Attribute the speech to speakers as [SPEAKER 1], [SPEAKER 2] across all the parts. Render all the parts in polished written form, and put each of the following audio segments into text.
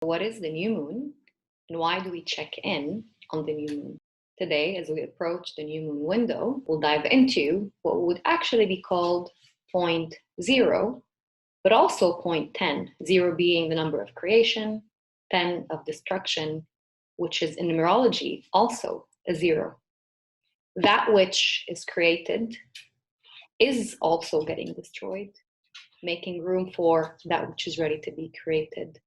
[SPEAKER 1] What is the new moon and why do we check in on the new moon? Today, as we approach the new moon window, we'll dive into what would actually be called point zero, but also point 10, zero being the number of creation, 10 of destruction, which is in numerology also a zero. That which is created is also getting destroyed, making room for that which is ready to be created.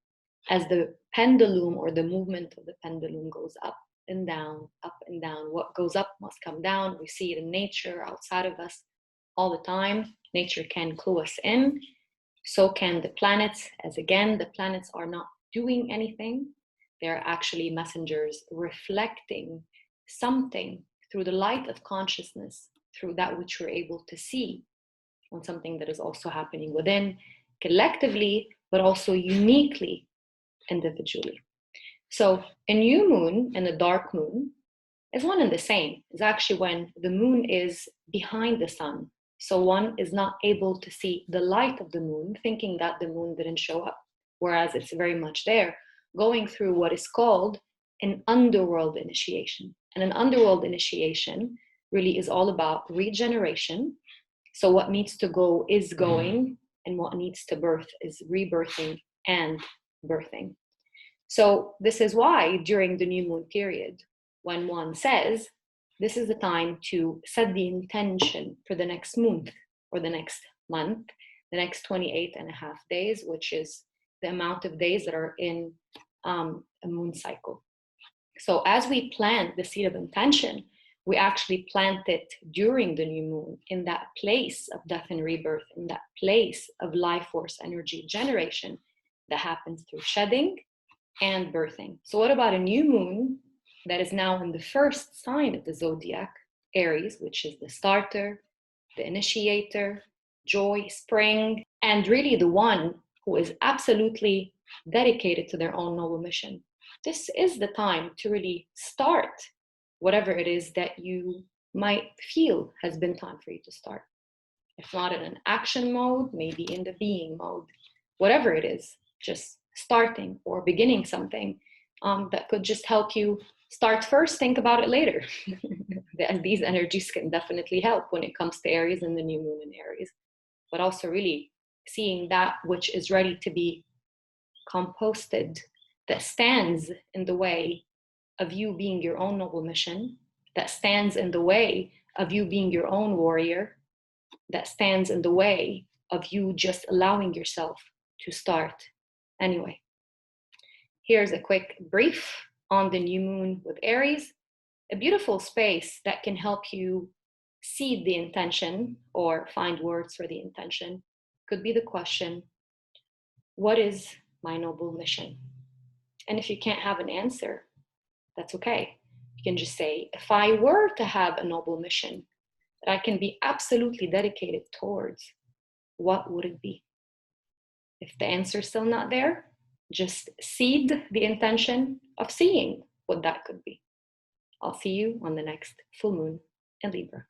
[SPEAKER 1] As the pendulum or the movement of the pendulum goes up and down, what goes up must come down. We see it in nature, outside of us, all the time. Nature can clue us in. So can the planets, as again, the planets are not doing anything. They're actually messengers reflecting something through the light of consciousness, through that which we're able to see on something that is also happening within, collectively, but also uniquely, individually. So a new moon and a dark moon is one and the same. It's actually when the moon is behind the sun. So one is not able to see the light of the moon, thinking that the moon didn't show up, whereas it's very much there, going through what is called an underworld initiation. And an underworld initiation really is all about regeneration. So what needs to go is going, and what needs to birth is rebirthing and birthing. So this is why during the new moon period, when one says, this is the time to set the intention for the next month or the next month, the next 28 and a half days, which is the amount of days that are in a moon cycle. So as we plant the seed of intention, we actually plant it during the new moon in that place of death and rebirth, in that place of life force energy generation that happens through shedding and birthing. So what about a new moon that is now in the first sign of the zodiac, Aries, which is the starter, the initiator, joy, spring, and really the one who is absolutely dedicated to their own noble mission? This is the time to really start whatever it is that you might feel has been time for you to start. If not in an action mode, maybe in the being mode. Whatever it is, just starting or beginning something that could just help you start first, think about it later. These energies can definitely help when it comes to Aries and the new moon in Aries, but also really seeing that which is ready to be composted, that stands in the way of you being your own noble mission, that stands in the way of you being your own warrior, that stands in the way of you just allowing yourself to start anyway. Here's a quick brief on the new moon with Aries. A beautiful space that can help you seed the intention or find words for the intention could be the question, what is my noble mission? And if you can't have an answer, that's okay. You can just say, if I were to have a noble mission that I can be absolutely dedicated towards, what would it be? If the answer is still not there, just seed the intention of seeing what that could be. I'll see you on the next full moon in Libra.